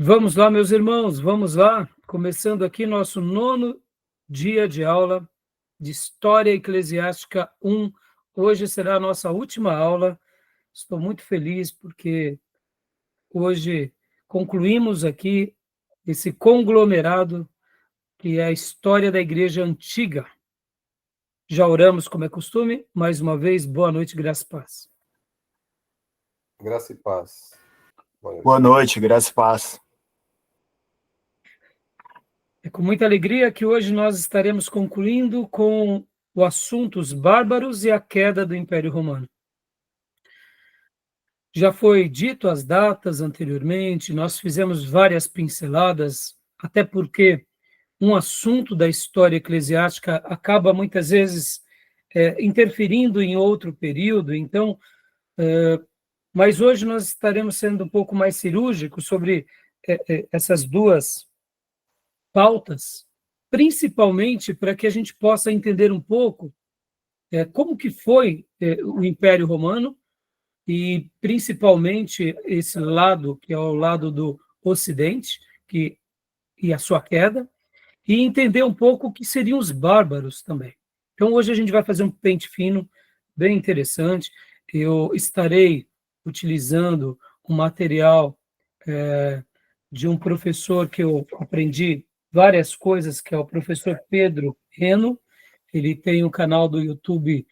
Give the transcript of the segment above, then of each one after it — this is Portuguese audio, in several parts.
Vamos lá, meus irmãos, vamos lá. Começando aqui nosso 9º dia de aula de História Eclesiástica 1. Hoje será a nossa última aula. Estou muito feliz porque hoje concluímos aqui esse conglomerado que é a história da Igreja Antiga. Já oramos, como é costume. Mais uma vez, boa noite, graça e paz. Graça e paz. Boa noite, graça e paz. É com muita alegria que hoje nós estaremos concluindo com o assunto os bárbaros e a queda do Império Romano. Já foi dito as datas anteriormente, nós fizemos várias pinceladas, até porque um assunto da história eclesiástica acaba muitas vezes interferindo em outro período, então, mas hoje nós estaremos sendo um pouco mais cirúrgicos sobre essas duas pautas, principalmente para que a gente possa entender um pouco como que foi o Império Romano e principalmente esse lado, que é o lado do Ocidente, e a sua queda, e entender um pouco o que seriam os bárbaros também. Então, hoje a gente vai fazer um pente fino, bem interessante. Eu estarei utilizando um material de um professor que eu aprendi várias coisas, que é o professor Pedro Reno. Ele tem um canal do YouTube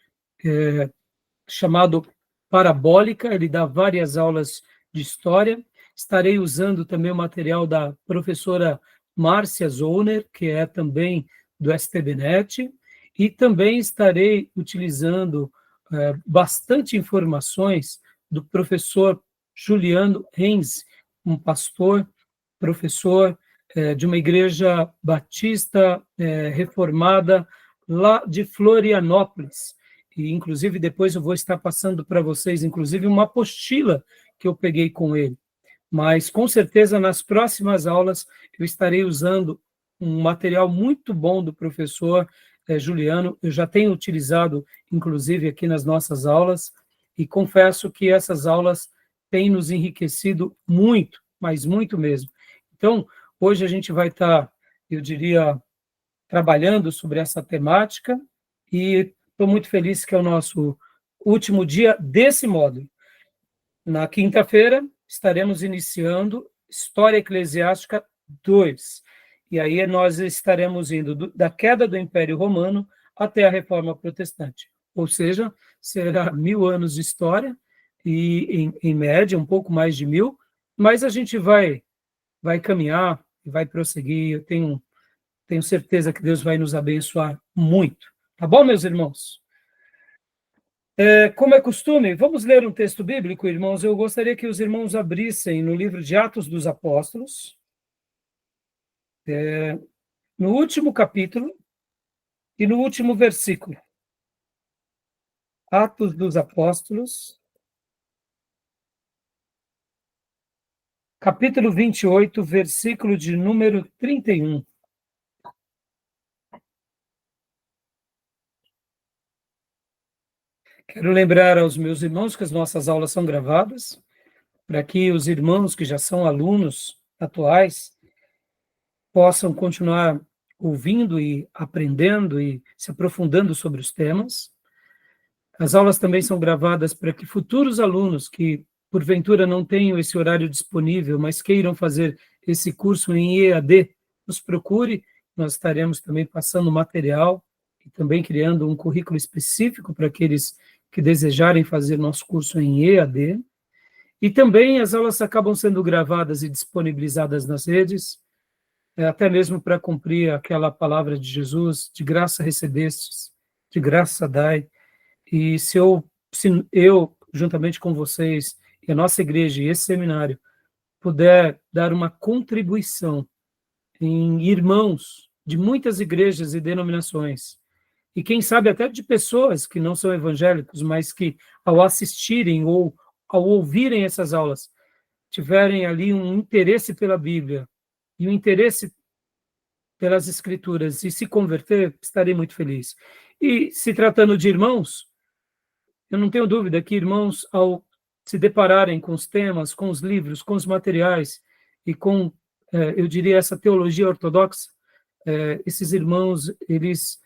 chamado Parabólica, ele dá várias aulas de história. Estarei usando também o material da professora Márcia Zollner, que é também do STBnet, e também estarei utilizando bastante informações do professor Juliano Renz, um pastor, professor de uma igreja batista reformada lá de Florianópolis. E, inclusive, depois eu vou estar passando para vocês, inclusive, uma apostila que eu peguei com ele. Mas, com certeza, nas próximas aulas, eu estarei usando um material muito bom do professor Juliano. Eu já tenho utilizado, inclusive, aqui nas nossas aulas, e confesso que essas aulas têm nos enriquecido muito, mas muito mesmo. Então, hoje a gente vai estar, eu diria, trabalhando sobre essa temática, e estou muito feliz que é o nosso último dia desse módulo. Na quinta-feira, estaremos iniciando História Eclesiástica 2. E aí nós estaremos indo da queda do Império Romano até a Reforma Protestante. Ou seja, será 1000 anos de história, e em média, um pouco mais de 1000, mas a gente vai caminhar, vai prosseguir. Eu tenho certeza que Deus vai nos abençoar muito. Tá bom, meus irmãos? Como é costume, vamos ler um texto bíblico, irmãos. Eu gostaria que os irmãos abrissem no livro de Atos dos Apóstolos, no último capítulo e no último versículo. Atos dos Apóstolos, capítulo 28, versículo de número 31. Quero lembrar aos meus irmãos que as nossas aulas são gravadas, para que os irmãos que já são alunos atuais possam continuar ouvindo e aprendendo e se aprofundando sobre os temas. As aulas também são gravadas para que futuros alunos que, porventura, não tenham esse horário disponível, mas queiram fazer esse curso em EAD, nos procure. Nós estaremos também passando material e também criando um currículo específico para aqueles que desejarem fazer nosso curso em EAD. E também as aulas acabam sendo gravadas e disponibilizadas nas redes, até mesmo para cumprir aquela palavra de Jesus: de graça recebestes, de graça dai. E se eu, juntamente com vocês, e a nossa igreja e esse seminário, puder dar uma contribuição em irmãos de muitas igrejas e denominações, e quem sabe até de pessoas que não são evangélicos, mas que ao assistirem ou ao ouvirem essas aulas, tiverem ali um interesse pela Bíblia e um interesse pelas Escrituras e se converter, estarei muito feliz. E se tratando de irmãos, eu não tenho dúvida que irmãos, ao se depararem com os temas, com os livros, com os materiais, e com, eu diria, essa teologia ortodoxa, esses irmãos, eles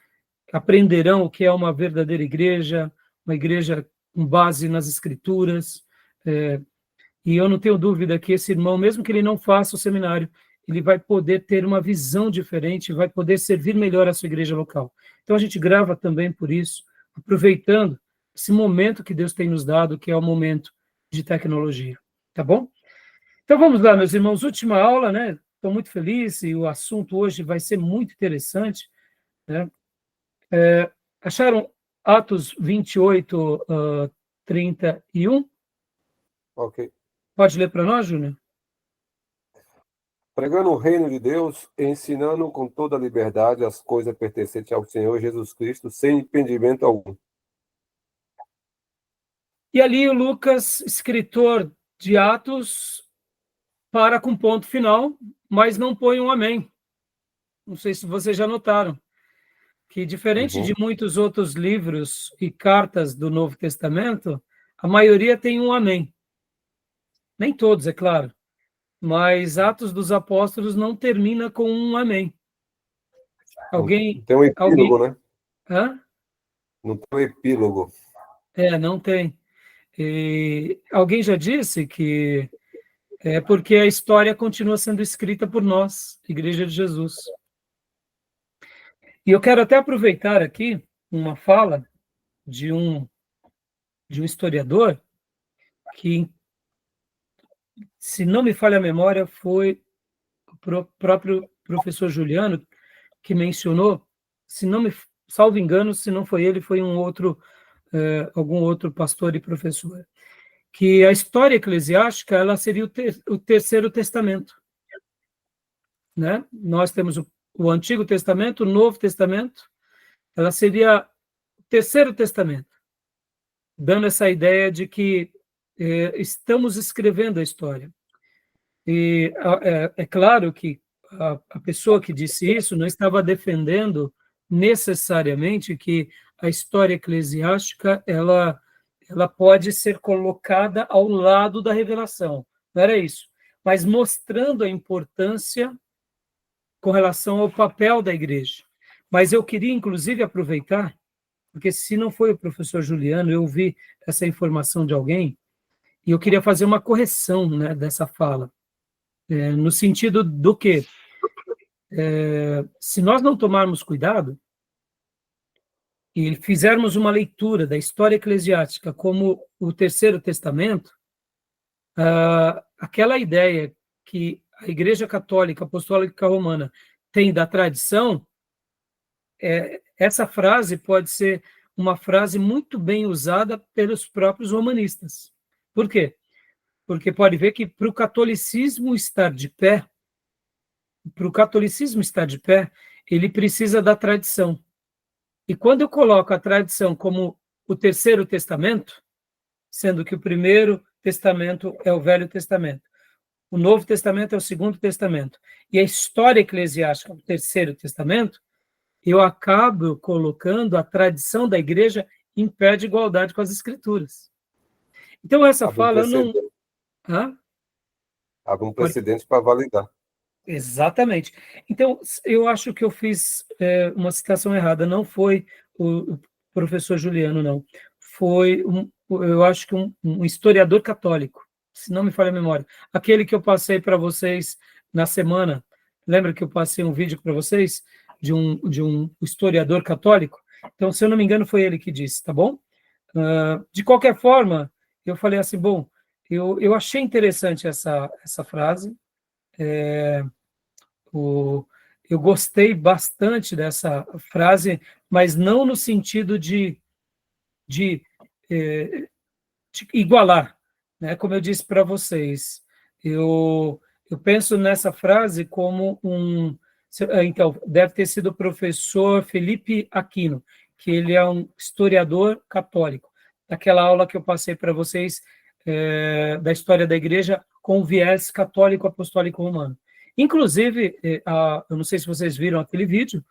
aprenderão o que é uma verdadeira igreja, uma igreja com base nas Escrituras, e eu não tenho dúvida que esse irmão, mesmo que ele não faça o seminário, ele vai poder ter uma visão diferente, vai poder servir melhor a sua igreja local. Então a gente grava também por isso, aproveitando esse momento que Deus tem nos dado, que é o momento de tecnologia, tá bom? Então vamos lá, meus irmãos, última aula, né? Estou muito feliz e o assunto hoje vai ser muito interessante, né? Acharam Atos 28, 31? Ok. Pode ler para nós, Júnior? Pregando o reino de Deus, ensinando com toda liberdade as coisas pertencentes ao Senhor Jesus Cristo, sem impedimento algum. E ali o Lucas, escritor de Atos, para com ponto final, mas não põe um amém. Não sei se vocês já notaram, que diferente de muitos outros livros e cartas do Novo Testamento, a maioria tem um amém. Nem todos, é claro. Mas Atos dos Apóstolos não termina com um amém. Alguém... Tem um epílogo, né? Hã? Não tem um epílogo. Não tem. E alguém já disse que é porque a história continua sendo escrita por nós, Igreja de Jesus. E eu quero até aproveitar aqui uma fala de um historiador que, se não me falha a memória, foi o próprio professor Juliano que mencionou, se não me salvo engano, se não foi ele, foi um outro, algum outro pastor e professor, que a história eclesiástica ela seria o terceiro testamento, né? Nós temos o Antigo Testamento, o Novo Testamento, ela seria o terceiro testamento, dando essa ideia de que estamos escrevendo a história. E é claro que a pessoa que disse isso não estava defendendo necessariamente que a história eclesiástica ela pode ser colocada ao lado da revelação. Não era isso, mas mostrando a importância com relação ao papel da igreja. Mas eu queria, inclusive, aproveitar, porque se não foi o professor Juliano, eu ouvi essa informação de alguém, e eu queria fazer uma correção, né, dessa fala, no sentido do que, se nós não tomarmos cuidado e fizermos uma leitura da história eclesiástica como o terceiro testamento, aquela ideia que a Igreja Católica Apostólica Romana tem da tradição, essa frase pode ser uma frase muito bem usada pelos próprios romanistas. Por quê? Porque pode ver que para o catolicismo estar de pé, ele precisa da tradição. E quando eu coloco a tradição como o terceiro testamento, sendo que o primeiro testamento é o Velho Testamento, o Novo Testamento é o Segundo Testamento, e a história eclesiástica é o terceiro testamento, eu acabo colocando a tradição da igreja em pé de igualdade com as Escrituras. Então, essa fala eu não... Abre um precedente para validar. Exatamente. Então, eu acho que eu fiz uma citação errada. Não foi o professor Juliano, não. Foi, eu acho que um historiador católico, se não me falha a memória. Aquele que eu passei para vocês na semana. Lembra que eu passei um vídeo para vocês de um historiador católico? Então, se eu não me engano, foi ele que disse, tá bom? De qualquer forma, eu falei assim, bom, eu achei interessante essa frase. Eu gostei bastante dessa frase, mas não no sentido de igualar, né? Como eu disse para vocês, eu penso nessa frase como então, deve ter sido o professor Felipe Aquino, que ele é um historiador católico, daquela aula que eu passei para vocês da história da igreja com viés católico apostólico romano. Inclusive, eu não sei se vocês viram aquele vídeo,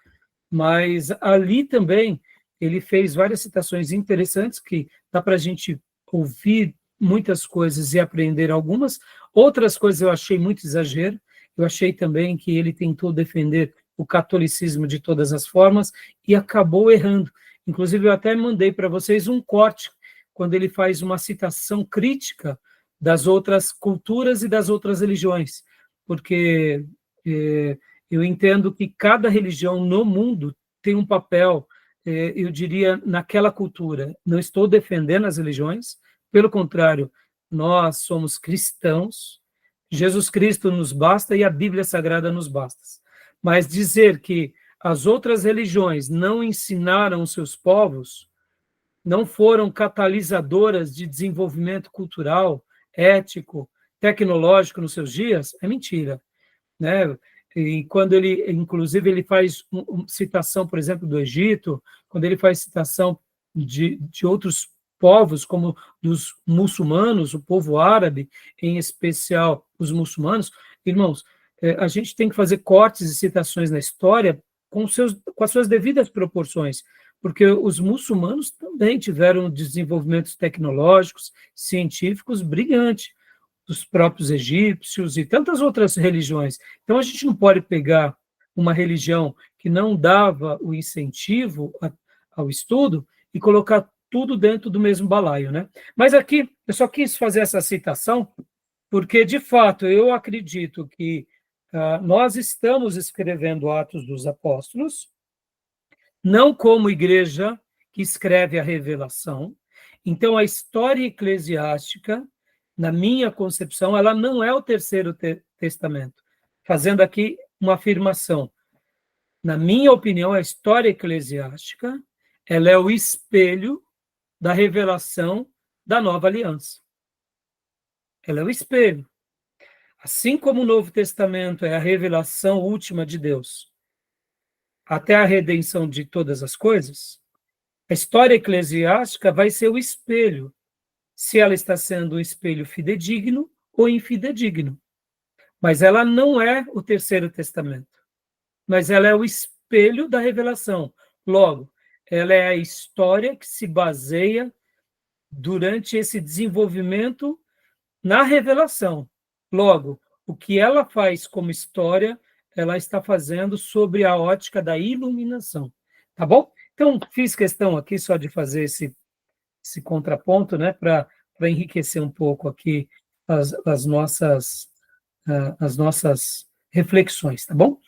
mas ali também ele fez várias citações interessantes que dá para a gente ouvir muitas coisas e aprender algumas, outras coisas eu achei muito exagero, eu achei também que ele tentou defender o catolicismo de todas as formas e acabou errando. Inclusive, eu até mandei para vocês um corte, quando ele faz uma citação crítica das outras culturas e das outras religiões, porque eu entendo que cada religião no mundo tem um papel, eu diria, naquela cultura. Não estou defendendo as religiões, pelo contrário, nós somos cristãos, Jesus Cristo nos basta e a Bíblia Sagrada nos basta. Mas dizer que as outras religiões não ensinaram os seus povos, não foram catalisadoras de desenvolvimento cultural, ético, tecnológico nos seus dias, é mentira, né? E quando ele, inclusive, ele faz citação, por exemplo, do Egito, quando ele faz citação de outros povos, como dos muçulmanos, o povo árabe, em especial os muçulmanos, irmãos, a gente tem que fazer cortes e citações na história com as suas devidas proporções, porque os muçulmanos também tiveram desenvolvimentos tecnológicos, científicos brilhantes, dos próprios egípcios e tantas outras religiões. Então, a gente não pode pegar uma religião que não dava o incentivo ao estudo e colocar tudo dentro do mesmo balaio, né? Mas aqui, eu só quis fazer essa citação porque, de fato, eu acredito que nós estamos escrevendo Atos dos Apóstolos, não como igreja que escreve a revelação. Então, a história eclesiástica, na minha concepção, ela não é o terceiro testamento. Fazendo aqui uma afirmação. Na minha opinião, a história eclesiástica, ela é o espelho da revelação da nova aliança. Ela é o espelho. Assim como o Novo Testamento é a revelação última de Deus, até a redenção de todas as coisas, a história eclesiástica vai ser o espelho, se ela está sendo um espelho fidedigno ou infidedigno. Mas ela não é o terceiro testamento, mas ela é o espelho da revelação. Logo, ela é a história que se baseia durante esse desenvolvimento na revelação. Logo, o que ela faz como história, ela está fazendo sobre a ótica da iluminação. Tá bom? Então, fiz questão aqui só de fazer esse contraponto, né, para enriquecer um pouco aqui as nossas reflexões, tá bom?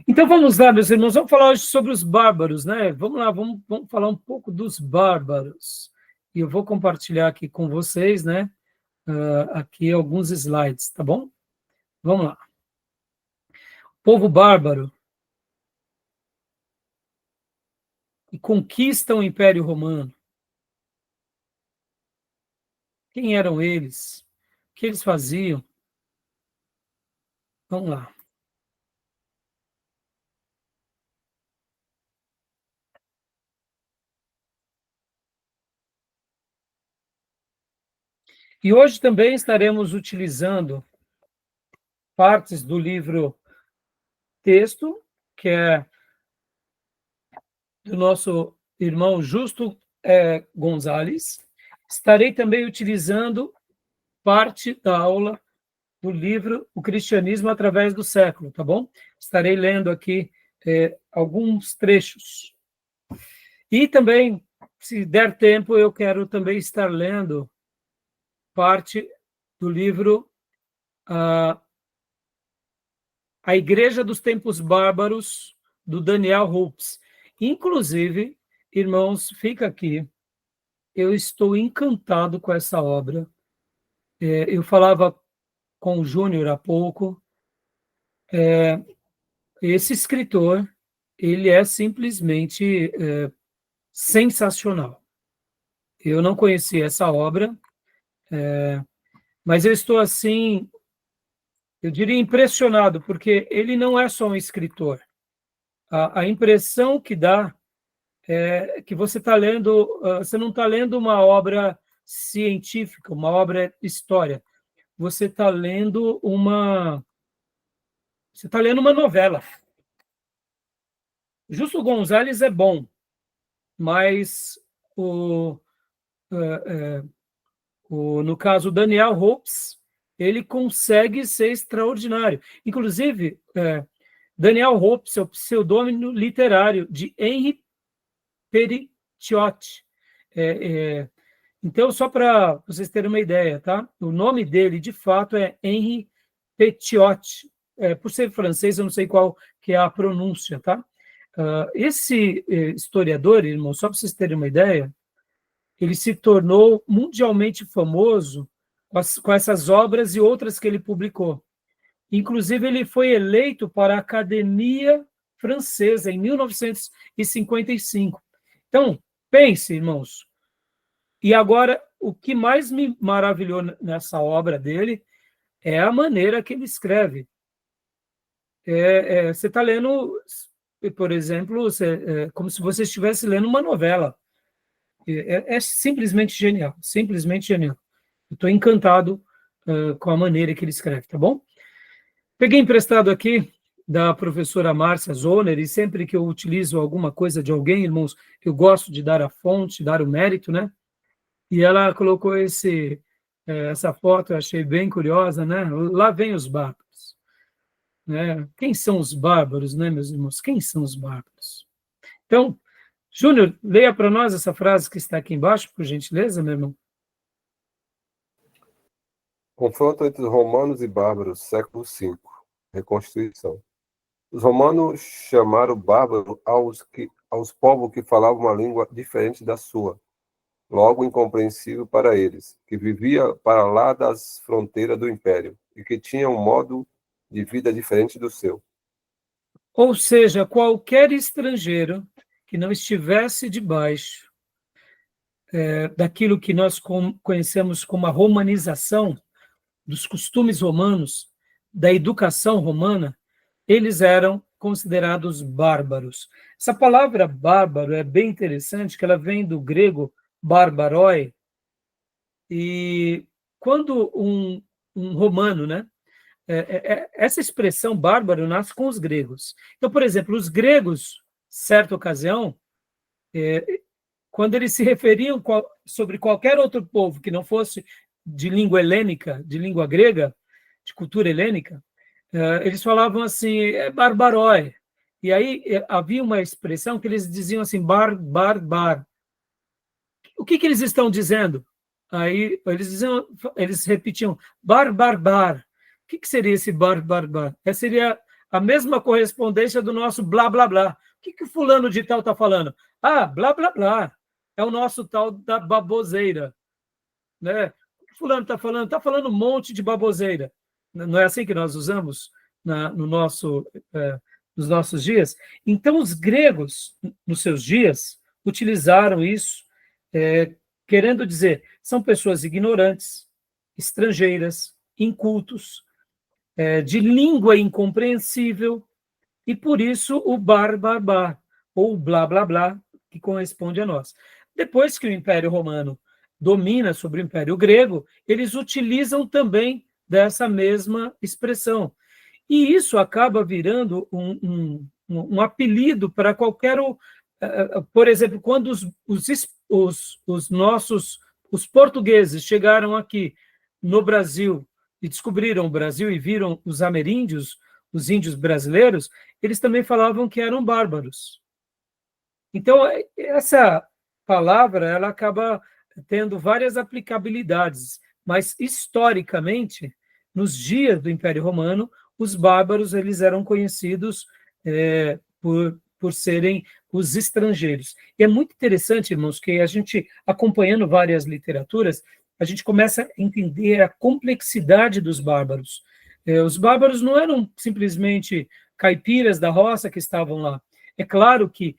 Então, vamos lá, meus irmãos, vamos falar hoje sobre os bárbaros, né? Vamos lá, vamos falar um pouco dos bárbaros. E eu vou compartilhar aqui com vocês, né, aqui alguns slides, tá bom? Vamos lá. O povo bárbaro que conquista o Império Romano. Quem eram eles? O que eles faziam? Vamos lá. E hoje também estaremos utilizando partes do livro texto, que é do nosso irmão Justo Gonzalez. Estarei também utilizando parte da aula do livro O Cristianismo através do Século, tá bom? Estarei lendo aqui alguns trechos. E também, se der tempo, eu quero também estar lendo parte do livro A Igreja dos Tempos Bárbaros, do Daniel Hopes. Inclusive, irmãos, fica aqui, eu estou encantado com essa obra. Eu falava com o Júnior há pouco, esse escritor, ele é simplesmente sensacional. Eu não conhecia essa obra, mas eu estou assim, eu diria impressionado, porque ele não é só um escritor. A impressão que dá é que você está lendo, você não está lendo uma obra científica, uma obra história. Você está lendo uma novela. Justo Gonzalez é bom, mas No caso, o Daniel Hopes, ele consegue ser extraordinário. Inclusive, Daniel Hopes é o pseudônimo literário de Henri Periciotti. Então, só para vocês terem uma ideia, tá? O nome dele, de fato, é Henri Periciotti. Por ser francês, eu não sei qual que é a pronúncia, tá? Esse historiador, irmão, só para vocês terem uma ideia, ele se tornou mundialmente famoso com essas obras e outras que ele publicou. Inclusive, ele foi eleito para a Academia Francesa em 1955. Então, pense, irmãos. E agora, o que mais me maravilhou nessa obra dele é a maneira que ele escreve. Você está lendo, por exemplo, como se você estivesse lendo uma novela. É simplesmente genial, simplesmente genial. Eu estou encantado com a maneira que ele escreve, tá bom? Peguei emprestado aqui da professora Márcia Zoner, e sempre que eu utilizo alguma coisa de alguém, irmãos, eu gosto de dar a fonte, dar o mérito, né? E ela colocou essa foto, eu achei bem curiosa, né? Lá vem os bárbaros. Né? Quem são os bárbaros, né, meus irmãos? Quem são os bárbaros? Então, Júnior, leia para nós essa frase que está aqui embaixo, por gentileza, meu irmão. Confronto entre os romanos e bárbaros, século V. Reconstituição. Os romanos chamaram bárbaro aos povos que falavam uma língua diferente da sua, logo incompreensível para eles, que vivia para lá das fronteiras do império e que tinha um modo de vida diferente do seu. Ou seja, qualquer estrangeiro que não estivesse debaixo daquilo que nós conhecemos como a romanização dos costumes romanos, da educação romana, eles eram considerados bárbaros. Essa palavra bárbaro é bem interessante, que ela vem do grego barbaroi, e quando um romano, né, essa expressão bárbaro nasce com os gregos. Então, por exemplo, os gregos, certa ocasião, quando eles se referiam sobre qualquer outro povo que não fosse de língua helênica, de língua grega, de cultura helênica, eles falavam assim, barbarói. E aí havia uma expressão que eles diziam assim, bar. O que eles estão dizendo? Aí eles repetiam, bar. O que seria esse bar? Essa seria a mesma correspondência do nosso blá, blá, blá. O que o fulano de tal está falando? Ah, blá, blá, blá. É o nosso tal da baboseira. Né? O que fulano está falando? Está falando um monte de baboseira. Não é assim que nós usamos nos nossos dias? Então, os gregos, nos seus dias, utilizaram isso, querendo dizer, são pessoas ignorantes, estrangeiras, incultos, de língua incompreensível, e por isso o bar, ou o blá, blá, blá, que corresponde a nós. Depois que o Império Romano domina sobre o Império Grego, eles utilizam também dessa mesma expressão. E isso acaba virando um apelido para qualquer... Por exemplo, quando os portugueses chegaram aqui no Brasil e descobriram o Brasil e viram os ameríndios, os índios brasileiros, eles também falavam que eram bárbaros. Então, essa palavra ela acaba tendo várias aplicabilidades, mas, historicamente, nos dias do Império Romano, os bárbaros eles eram conhecidos por serem os estrangeiros. E é muito interessante, irmãos, que a gente, acompanhando várias literaturas, a gente começa a entender a complexidade dos bárbaros. Os bárbaros não eram simplesmente caipiras da roça que estavam lá. É claro que,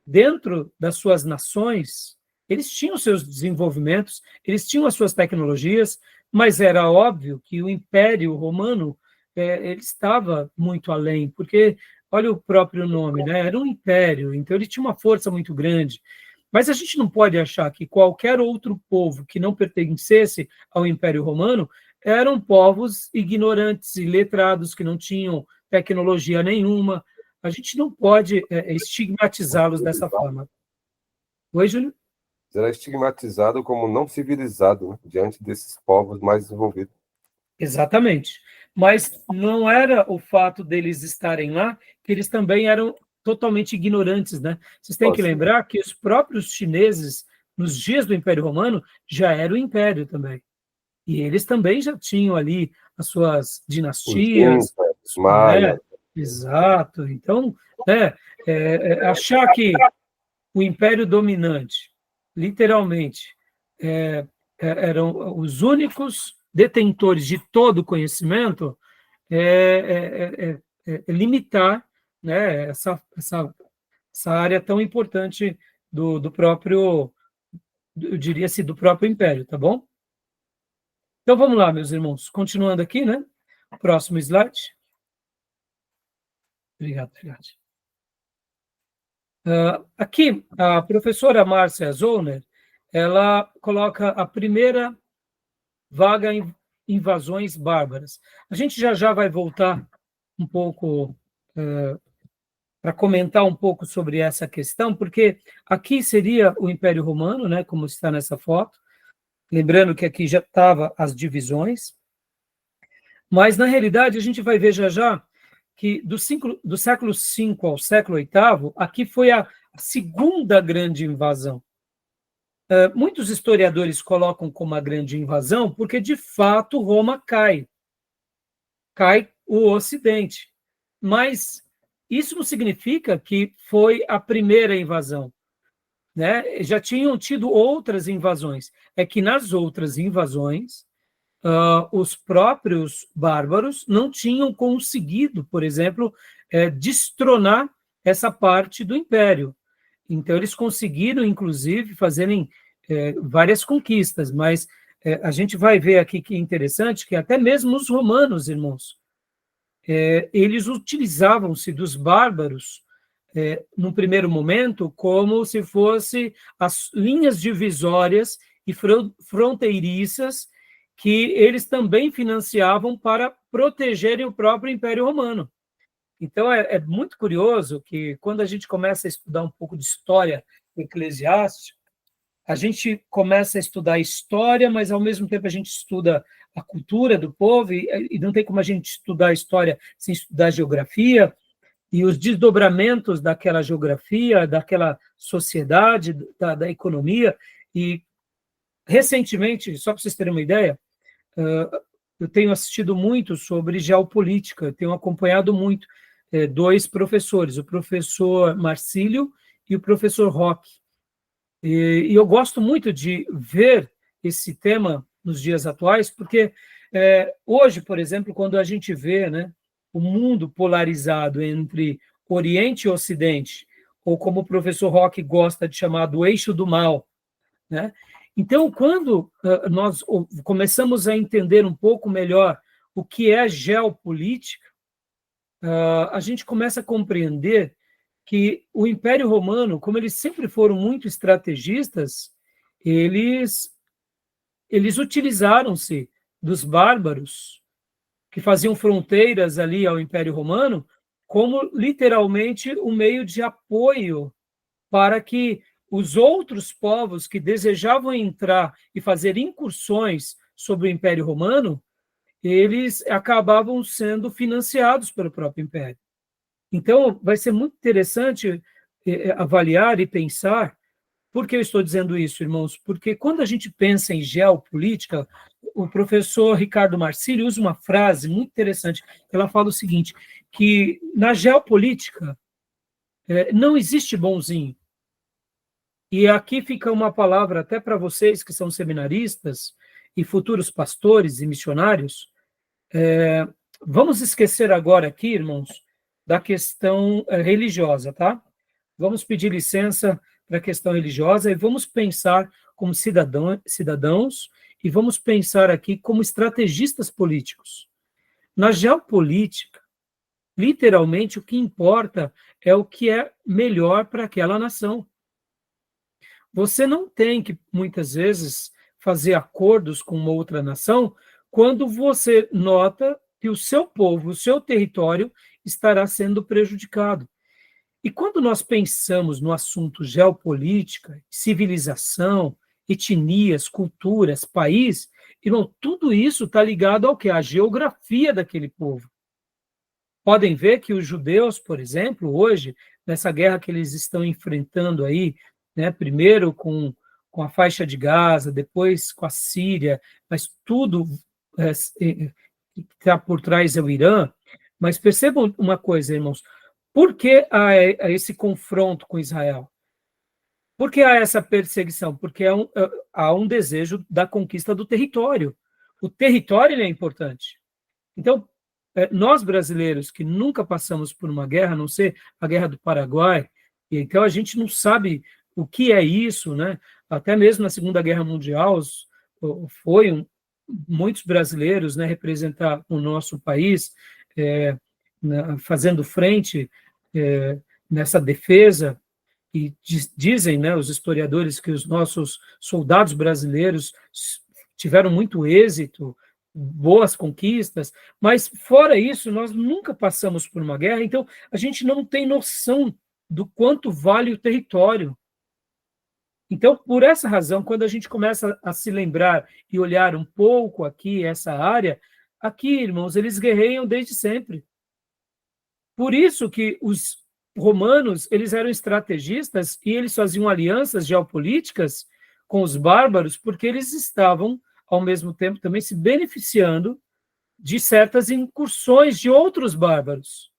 dentro das suas nações, eles tinham seus desenvolvimentos, eles tinham as suas tecnologias, mas era óbvio que o Império Romano ele estava muito além, porque, olha o próprio nome, né? Era um império, então ele tinha uma força muito grande. Mas a gente não pode achar que qualquer outro povo que não pertencesse ao Império Romano eram povos ignorantes e letrados, que não tinham tecnologia nenhuma. A gente não pode estigmatizá-los dessa forma. Oi, Júlio? era estigmatizado como não civilizado, né, diante desses povos mais desenvolvidos. Exatamente. Mas não era o fato deles estarem lá, que eles também eram totalmente ignorantes, né? Vocês têm que lembrar que os próprios chineses, nos dias do Império Romano, já era o império também. E eles também já tinham ali as suas dinastias. Os maias. Exato. Então, achar que o império dominante, literalmente, eram os únicos detentores de todo o conhecimento, limitar, né, essa área tão importante do próprio, eu diria assim, do próprio império, tá bom? Então vamos lá, meus irmãos, continuando aqui, né? Próximo slide. Obrigado. Aqui, a professora Márcia Zollner, ela coloca a primeira vaga em invasões bárbaras. A gente já vai voltar um pouco para comentar um pouco sobre essa questão, porque aqui seria o Império Romano, né, como está nessa foto, lembrando que aqui já estava as divisões, mas na realidade a gente vai ver já que do século V ao século VIII, aqui foi a segunda grande invasão. Muitos historiadores colocam como a grande invasão porque, de fato, Roma cai o Ocidente. Mas isso não significa que foi a primeira invasão, né? Já tinham tido outras invasões. É que nas outras invasões, os próprios bárbaros não tinham conseguido, por exemplo, destronar essa parte do império. Então, eles conseguiram, inclusive, fazerem várias conquistas, mas a gente vai ver aqui que é interessante que até mesmo os romanos, irmãos, eles utilizavam-se dos bárbaros, num primeiro momento, como se fosse as linhas divisórias e fronteiriças que eles também financiavam para protegerem o próprio Império Romano. Então, é muito curioso que, quando a gente começa a estudar um pouco de história eclesiástica, a gente começa a estudar a história, mas, ao mesmo tempo, a gente estuda a cultura do povo, e não tem como a gente estudar a história sem estudar a geografia, e os desdobramentos daquela geografia, daquela sociedade, da economia. E, recentemente, só para vocês terem uma ideia, eu tenho assistido muito sobre geopolítica, tenho acompanhado muito dois professores, o professor Marcílio e o professor Roque. E eu gosto muito de ver esse tema nos dias atuais, porque hoje, por exemplo, quando a gente vê, né, o mundo polarizado entre Oriente e Ocidente, ou como o professor Roque gosta de chamar, do eixo do mal, né? Então, quando nós começamos a entender um pouco melhor o que é geopolítica, a gente começa a compreender que o Império Romano, como eles sempre foram muito estrategistas, eles utilizaram-se dos bárbaros que faziam fronteiras ali ao Império Romano como literalmente um meio de apoio para que os outros povos que desejavam entrar e fazer incursões sobre o Império Romano, eles acabavam sendo financiados pelo próprio Império. Então, vai ser muito interessante avaliar e pensar. Por que eu estou dizendo isso, irmãos? Porque quando a gente pensa em geopolítica, o professor Ricardo Marcílio usa uma frase muito interessante. Ela fala o seguinte, que na geopolítica não existe bonzinho. E aqui fica uma palavra até para vocês que são seminaristas e futuros pastores e missionários. Vamos esquecer agora aqui, irmãos, da questão religiosa, tá? Vamos pedir licença para a questão religiosa e vamos pensar como cidadãos e vamos pensar aqui como estrategistas políticos. Na geopolítica, literalmente, o que importa é o que é melhor para aquela nação. Você não tem que, muitas vezes, fazer acordos com uma outra nação quando você nota que o seu povo, o seu território, estará sendo prejudicado. E quando nós pensamos no assunto geopolítica, civilização, etnias, culturas, país, irmão, tudo isso está ligado ao que? À geografia daquele povo. Podem ver que os judeus, por exemplo, hoje, nessa guerra que eles estão enfrentando aí, né, primeiro com a faixa de Gaza, depois com a Síria, mas tudo que está por trás é o Irã. Mas percebam uma coisa, irmãos, por que há esse confronto com Israel? Por que há essa perseguição? Porque há um desejo da conquista do território. O território ele é importante. Então, nós brasileiros que nunca passamos por uma guerra, a não ser a Guerra do Paraguai, e então a gente não sabe o que é isso, né? Até mesmo na Segunda Guerra Mundial, muitos brasileiros, né, representar o nosso país, fazendo frente nessa defesa, e dizem, né, os historiadores, que os nossos soldados brasileiros tiveram muito êxito, boas conquistas, mas fora isso, nós nunca passamos por uma guerra, então a gente não tem noção do quanto vale o território. Então, por essa razão, quando a gente começa a se lembrar e olhar um pouco aqui essa área, aqui, irmãos, eles guerreiam desde sempre. Por isso que os romanos, eles eram estrategistas e eles faziam alianças geopolíticas com os bárbaros, porque eles estavam, ao mesmo tempo, também se beneficiando de certas incursões de outros bárbaros.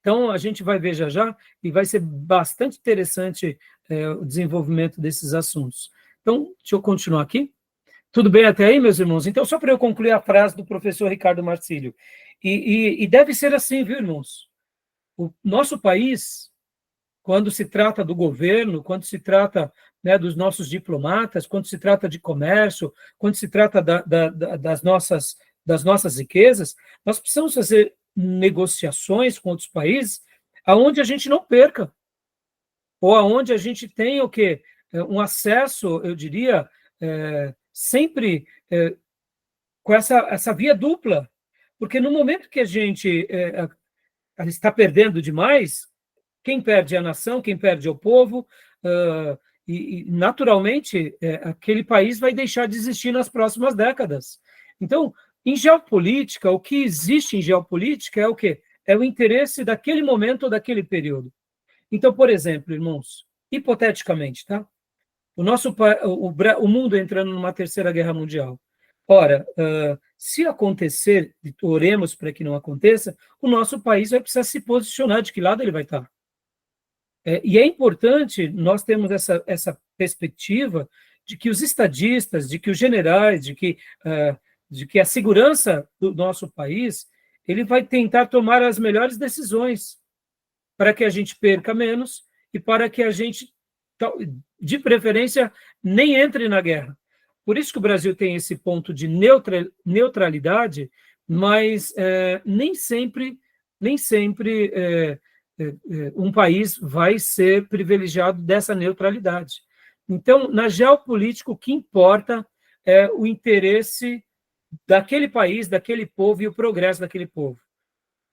Então, a gente vai ver já já, e vai ser bastante interessante o desenvolvimento desses assuntos. Então, deixa eu continuar aqui. Tudo bem até aí, meus irmãos? Então, só para eu concluir a frase do professor Ricardo Marcílio. E deve ser assim, viu, irmãos? O nosso país, quando se trata do governo, quando se trata, né, dos nossos diplomatas, quando se trata de comércio, quando se trata das nossas riquezas, nós precisamos fazer negociações com outros países aonde a gente não perca, ou aonde a gente tenha o quê? Um acesso, eu diria, sempre com essa via dupla, porque no momento que a gente está perdendo demais, quem perde é a nação, quem perde é o povo, e naturalmente, aquele país vai deixar de existir nas próximas décadas. Então, em geopolítica, o que existe em geopolítica é o quê? É o interesse daquele momento ou daquele período. Então, por exemplo, irmãos, hipoteticamente, tá? O mundo entrando numa terceira guerra mundial. Ora, se acontecer, oremos para que não aconteça, o nosso país vai precisar se posicionar de que lado ele vai estar. E é importante nós termos essa perspectiva de que os estadistas, de que os generais, de que a segurança do nosso país, ele vai tentar tomar as melhores decisões para que a gente perca menos e para que a gente, de preferência, nem entre na guerra. Por isso que o Brasil tem esse ponto de neutralidade, mas nem sempre um país vai ser privilegiado dessa neutralidade. Então, na geopolítica, o que importa é o interesse daquele país, daquele povo e o progresso daquele povo.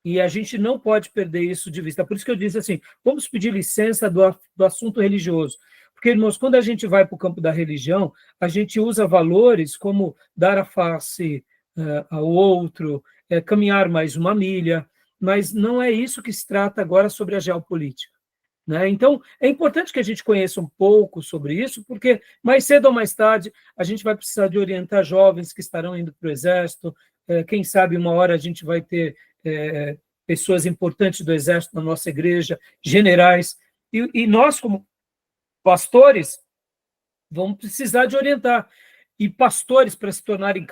E a gente não pode perder isso de vista. Por isso que eu disse assim, vamos pedir licença do assunto religioso. Porque, irmãos, quando a gente vai para o campo da religião, a gente usa valores como dar a face ao outro, caminhar mais uma milha, mas não é isso que se trata agora sobre a geopolítica. Né? Então, é importante que a gente conheça um pouco sobre isso, porque mais cedo ou mais tarde a gente vai precisar de orientar jovens que estarão indo para o Exército, quem sabe uma hora a gente vai ter pessoas importantes do Exército na nossa igreja, generais, e nós, como pastores, vamos precisar de orientar, e pastores para se tornarem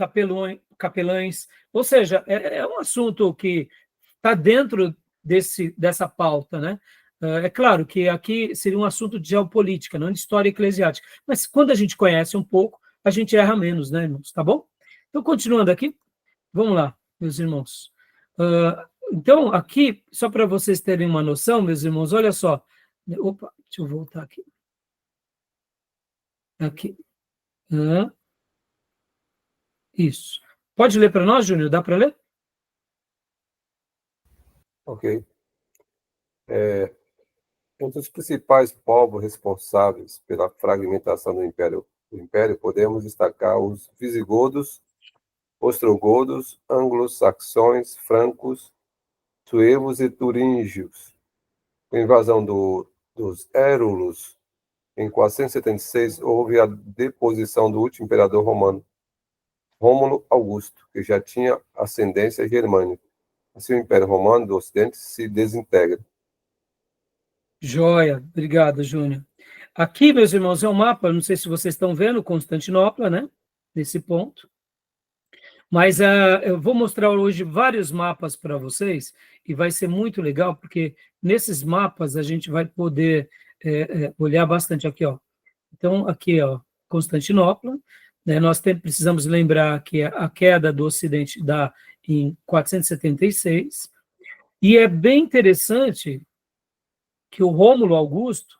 capelães, ou seja, é um assunto que está dentro dessa pauta, né? É claro que aqui seria um assunto de geopolítica, não de história eclesiástica, mas quando a gente conhece um pouco, a gente erra menos, né, irmãos? Tá bom? Então, continuando aqui, vamos lá, meus irmãos. Então, aqui, só para vocês terem uma noção, meus irmãos, olha só. Opa, deixa eu voltar aqui. Aqui. Isso. Pode ler para nós, Júnior? Dá para ler? Ok. Entre os principais povos responsáveis pela fragmentação do império podemos destacar os visigodos, ostrogodos, anglo-saxões, francos, suevos e turíngios. Com a invasão dos érulos, em 476, houve a deposição do último imperador romano, Rômulo Augusto, que já tinha ascendência germânica. Assim, o Império Romano do Ocidente se desintegra. Joia, obrigado, Júnior. Aqui, meus irmãos, é um mapa, não sei se vocês estão vendo, Constantinopla, né? Nesse ponto. Mas eu vou mostrar hoje vários mapas para vocês, e vai ser muito legal, porque nesses mapas a gente vai poder olhar bastante aqui, ó. Então, aqui, ó, Constantinopla, né? Nós precisamos lembrar que a queda do Ocidente dá em 476, e é bem interessante que o Rômulo Augusto,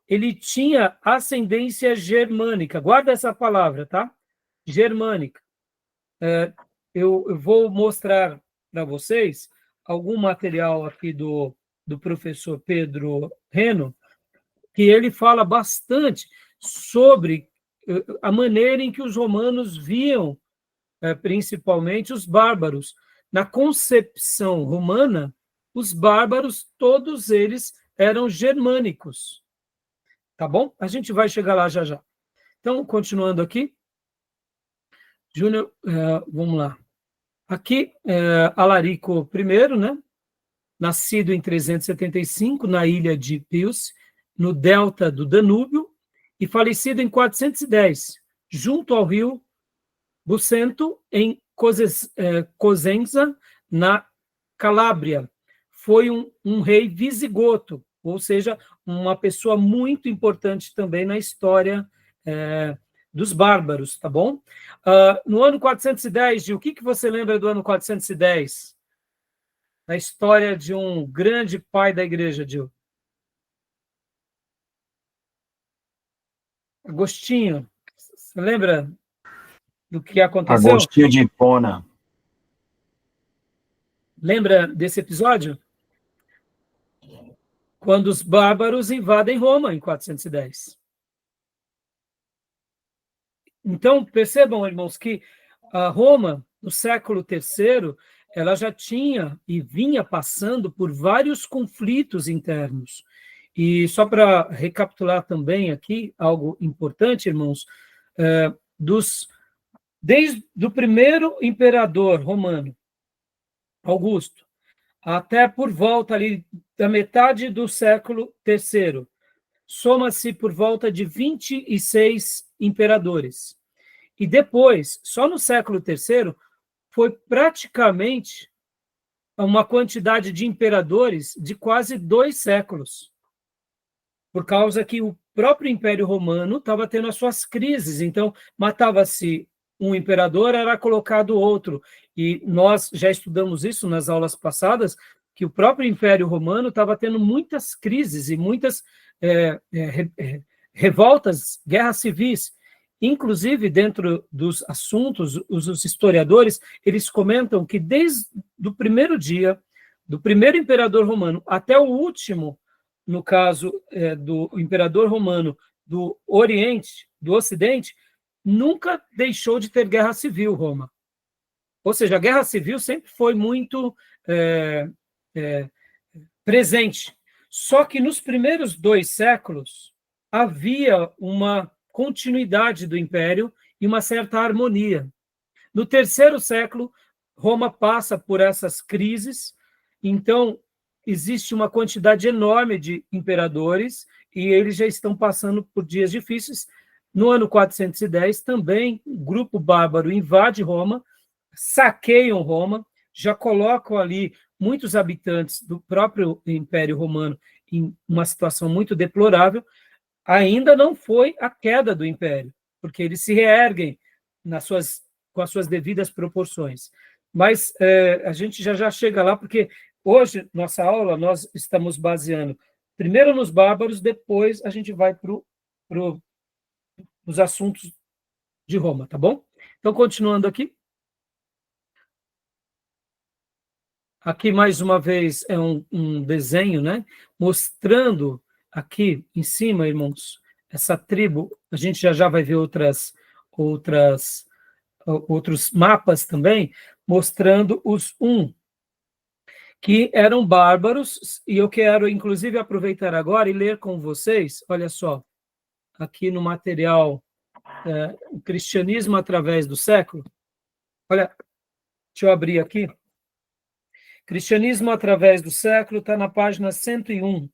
ele tinha ascendência germânica. Guarda essa palavra, tá? Germânica. Eu vou mostrar para vocês algum material aqui do professor Pedro Reno, que ele fala bastante sobre a maneira em que os romanos viam, principalmente, os bárbaros. Na concepção romana, os bárbaros, todos eles eram germânicos. Tá bom? A gente vai chegar lá já já. Então, continuando aqui. Júnior, vamos lá. Aqui, Alarico I, né? Nascido em 375, na ilha de Pius, no delta do Danúbio, e falecido em 410, junto ao rio Bucento, em Cosenza, na Calábria. Foi um rei visigoto, ou seja, uma pessoa muito importante também na história dos bárbaros, tá bom? No ano 410, Gil, o que você lembra do ano 410? Na história de um grande pai da igreja, Gil. Agostinho, você lembra do que aconteceu? Agostinho de Hipona. Lembra desse episódio? Quando os bárbaros invadem Roma, em 410. Então, percebam, irmãos, que a Roma, no século III, ela já tinha e vinha passando por vários conflitos internos. E só para recapitular também aqui, algo importante, irmãos, desde o primeiro imperador romano, Augusto, até por volta ali da metade do século III, soma-se por volta de 26 imperadores. E depois, só no século III, foi praticamente uma quantidade de imperadores de quase 2 séculos, por causa que o próprio Império Romano estava tendo as suas crises, então matava-se um imperador, era colocado outro, e nós já estudamos isso nas aulas passadas, que o próprio Império Romano estava tendo muitas crises e muitas revoltas, guerras civis. Inclusive, dentro dos assuntos, os historiadores, eles comentam que desde o primeiro dia, do primeiro imperador romano até o último, no caso do imperador romano do Oriente, do Ocidente, nunca deixou de ter guerra civil, Roma. Ou seja, a guerra civil sempre foi muito presente. Só que nos primeiros 2 séculos havia uma continuidade do império e uma certa harmonia. No 3º século, Roma passa por essas crises, então existe uma quantidade enorme de imperadores e eles já estão passando por dias difíceis. No ano 410, também, o grupo bárbaro invade Roma, saqueiam Roma, já colocam ali muitos habitantes do próprio Império Romano em uma situação muito deplorável. Ainda não foi a queda do Império, porque eles se reerguem com as suas devidas proporções. Mas a gente já chega lá, porque hoje, nossa aula, nós estamos baseando primeiro nos bárbaros, depois a gente vai para os assuntos de Roma, tá bom? Então, continuando aqui. Aqui, mais uma vez, é um desenho, né, mostrando aqui em cima, irmãos, essa tribo, a gente já vai ver outros mapas também, mostrando os que eram bárbaros, e eu quero, inclusive, aproveitar agora e ler com vocês, olha só, aqui no material O Cristianismo através do Século, olha, deixa eu abrir aqui, Cristianismo através do Século, está na página 101,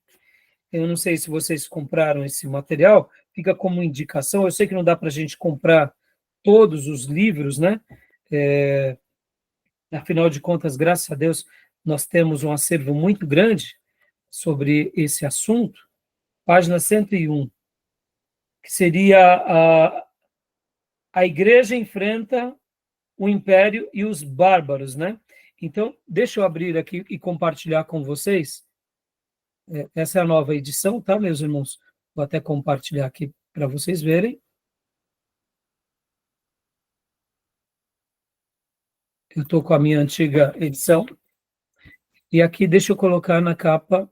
eu não sei se vocês compraram esse material, fica como indicação, eu sei que não dá para a gente comprar todos os livros, né? Afinal de contas, graças a Deus, nós temos um acervo muito grande sobre esse assunto, página 101, que seria a igreja enfrenta o império e os bárbaros, né? Então, deixa eu abrir aqui e compartilhar com vocês. Essa é a nova edição, tá, meus irmãos? Vou até compartilhar aqui para vocês verem. Eu estou com a minha antiga edição. E aqui, deixa eu colocar na capa,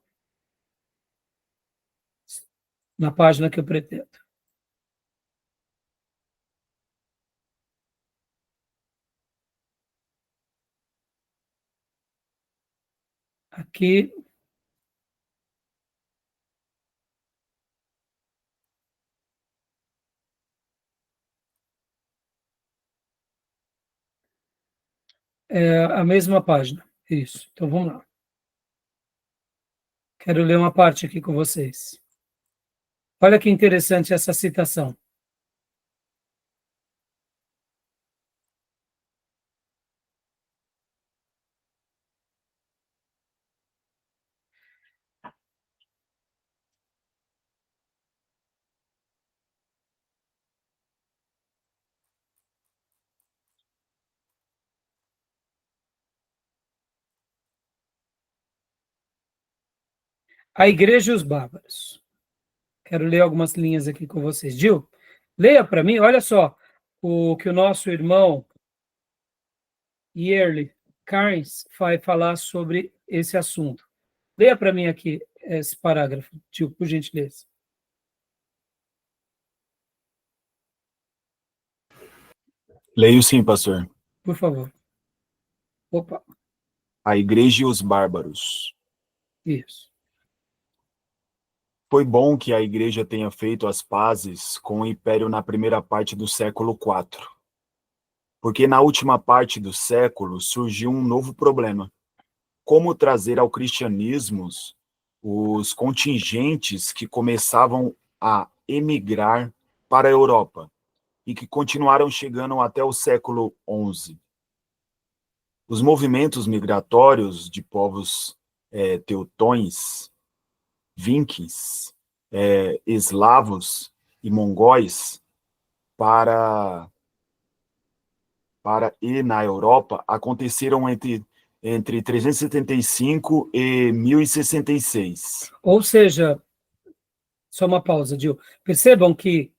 na página que eu pretendo. Aqui. É a mesma página. Isso. Então, vamos lá. Quero ler uma parte aqui com vocês. Olha que interessante essa citação. A Igreja e os Bárbaros. Quero ler algumas linhas aqui com vocês. Gil, leia para mim, olha só, o que o nosso irmão Yearly Carnes vai falar sobre esse assunto. Leia para mim aqui esse parágrafo, Gil, por gentileza. Leio sim, pastor. Por favor. Opa. A Igreja e os Bárbaros. Isso. Foi bom que a Igreja tenha feito as pazes com o Império na primeira parte do século IV, porque na última parte do século surgiu um novo problema. Como trazer ao cristianismo os contingentes que começavam a emigrar para a Europa e que continuaram chegando até o século XI. Os movimentos migratórios de povos teutões, vikings, eslavos e mongóis para ir na Europa aconteceram entre 375 e 1066. Ou seja, só uma pausa, Gil. Percebam que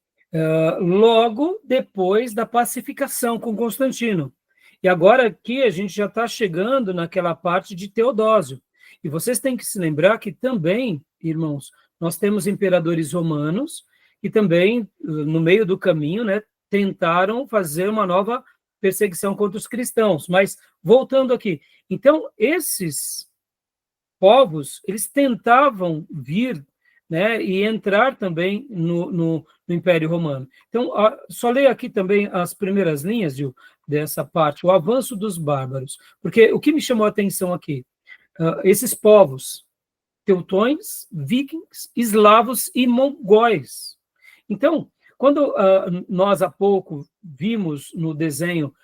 logo depois da pacificação com Constantino. E agora aqui a gente já está chegando naquela parte de Teodósio. E vocês têm que se lembrar que também, irmãos, nós temos imperadores romanos que também, no meio do caminho, né, tentaram fazer uma nova perseguição contra os cristãos. Mas, voltando aqui, então, esses povos, eles tentavam vir, né, e entrar também no Império Romano. Então, só leio aqui também as primeiras linhas, Gil, dessa parte, o avanço dos bárbaros. Porque o que me chamou a atenção aqui, esses povos, teutões, vikings, eslavos e mongóis. Então, quando nós há pouco vimos no desenho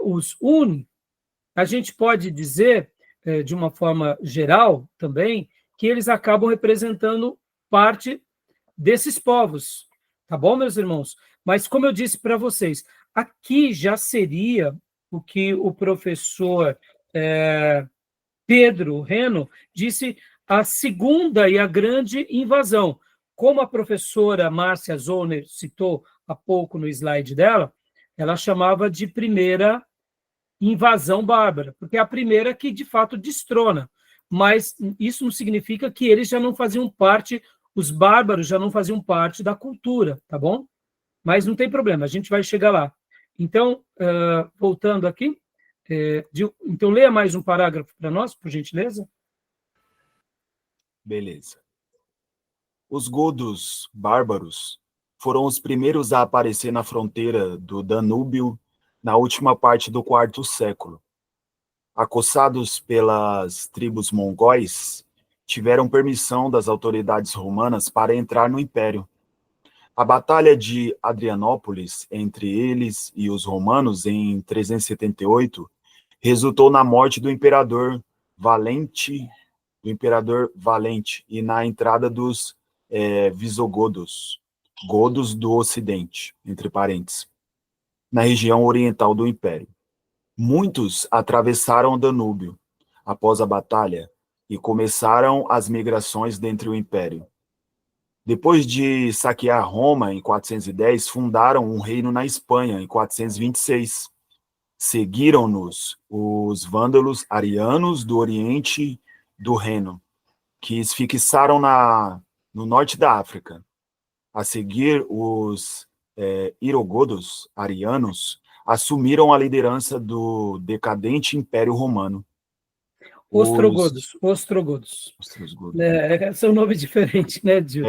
os a gente pode dizer, de uma forma geral também, que eles acabam representando parte desses povos. Tá bom, meus irmãos? Mas, como eu disse para vocês, aqui já seria o que o professor Pedro Reno disse, a segunda e a grande invasão. Como a professora Márcia Zoner citou há pouco no slide dela, ela chamava de primeira invasão bárbara, porque é a primeira que, de fato, destrona. Mas isso não significa que eles já não faziam parte os bárbaros já não faziam parte da cultura, tá bom? Mas não tem problema, a gente vai chegar lá. Então, voltando aqui, então leia mais um parágrafo para nós, por gentileza. Beleza. Os godos bárbaros foram os primeiros a aparecer na fronteira do Danúbio na última parte do quarto século. Acossados pelas tribos mongóis, tiveram permissão das autoridades romanas para entrar no império. A Batalha de Adrianópolis, entre eles e os romanos, em 378, resultou na morte do imperador Valente, e na entrada dos visigodos, godos do Ocidente, entre parênteses, na região oriental do império. Muitos atravessaram o Danúbio após a batalha e começaram as migrações dentro do império. Depois de saquear Roma em 410, fundaram um reino na Espanha em 426. Seguiram-nos os vândalos arianos do Oriente do Reno, que se fixaram no norte da África. A seguir, os irogodos arianos assumiram a liderança do decadente Império Romano. Ostrogodos. Ostrogodos. São nomes diferentes, né, Gil?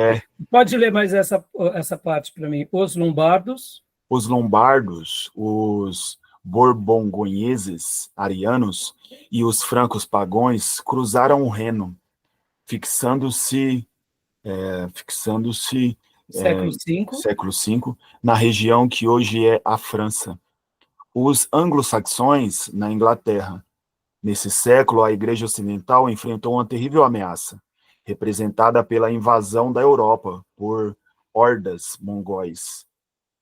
Pode ler mais essa parte para mim. Os lombardos. Os lombardos, os borbongoneses arianos e os francos pagões cruzaram o Reno, fixando-se século V, na região que hoje é a França. Os anglo-saxões na Inglaterra. Nesse século, a Igreja Ocidental enfrentou uma terrível ameaça, representada pela invasão da Europa por hordas mongóis,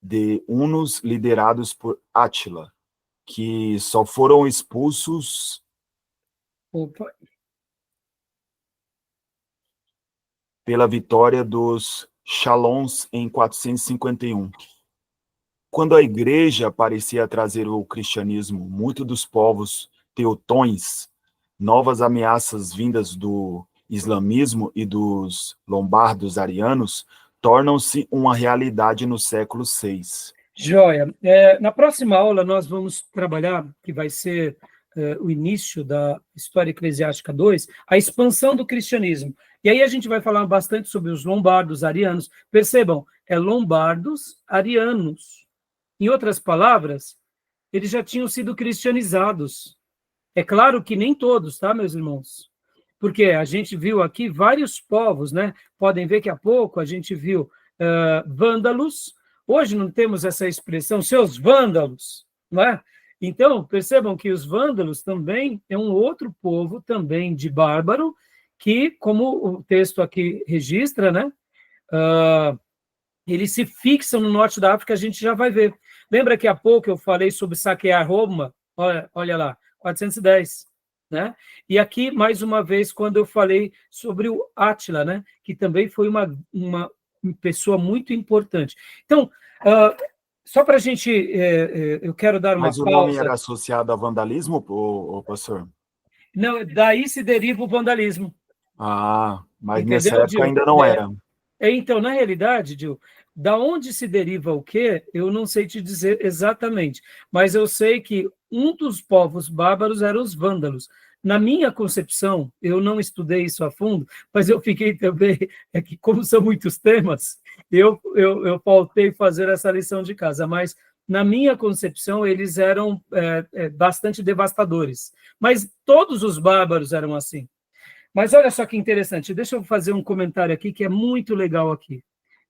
de hunos liderados por Átila, que só foram expulsos pela vitória dos Chalons em 451. Quando a Igreja parecia trazer o cristianismo, muitos dos povos teutões, novas ameaças vindas do islamismo e dos lombardos arianos, tornam-se uma realidade no século VI. Joia. Na próxima aula, nós vamos trabalhar, que vai ser o início da História Eclesiástica 2, a expansão do cristianismo. E aí a gente vai falar bastante sobre os lombardos arianos. Percebam, lombardos arianos. Em outras palavras, eles já tinham sido cristianizados. É claro que nem todos, tá, meus irmãos? Porque a gente viu aqui vários povos, né? Podem ver que há pouco a gente viu vândalos. Hoje não temos essa expressão, seus vândalos, não é? Então, percebam que os vândalos também é um outro povo também de bárbaro, que, como o texto aqui registra, né? Eles se fixam no norte da África, a gente já vai ver. Lembra que há pouco eu falei sobre saquear Roma? Olha lá, 410, né? E aqui, mais uma vez, quando eu falei sobre o Átila, né? Que também foi uma pessoa muito importante. Então, só para a gente, eu quero dar uma pausa. Mas o nome era associado a vandalismo, professor? Não, daí se deriva o vandalismo. Mas entendeu, nessa época Gil? ainda não era. Então, na realidade, Gil, da onde se deriva o quê, eu não sei te dizer exatamente, mas eu sei que um dos povos bárbaros eram os vândalos. Na minha concepção, eu não estudei isso a fundo, mas eu fiquei também, que como são muitos temas, eu faltei fazer essa lição de casa, mas na minha concepção, eles eram bastante devastadores. Mas todos os bárbaros eram assim. Mas olha só que interessante, deixa eu fazer um comentário aqui que é muito legal aqui.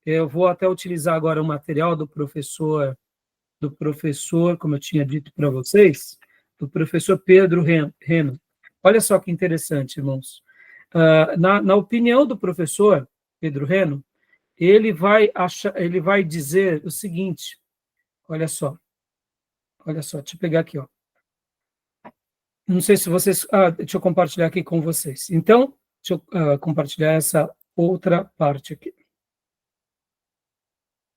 Eu vou até utilizar agora o material do professor, como eu tinha dito para vocês, do professor Pedro Reno. Olha só que interessante, irmãos. Na opinião do professor Pedro Reno, ele vai dizer o seguinte, olha só, deixa eu pegar aqui, ó. Não sei se vocês... deixa eu compartilhar aqui com vocês. Então, deixa eu compartilhar essa outra parte aqui.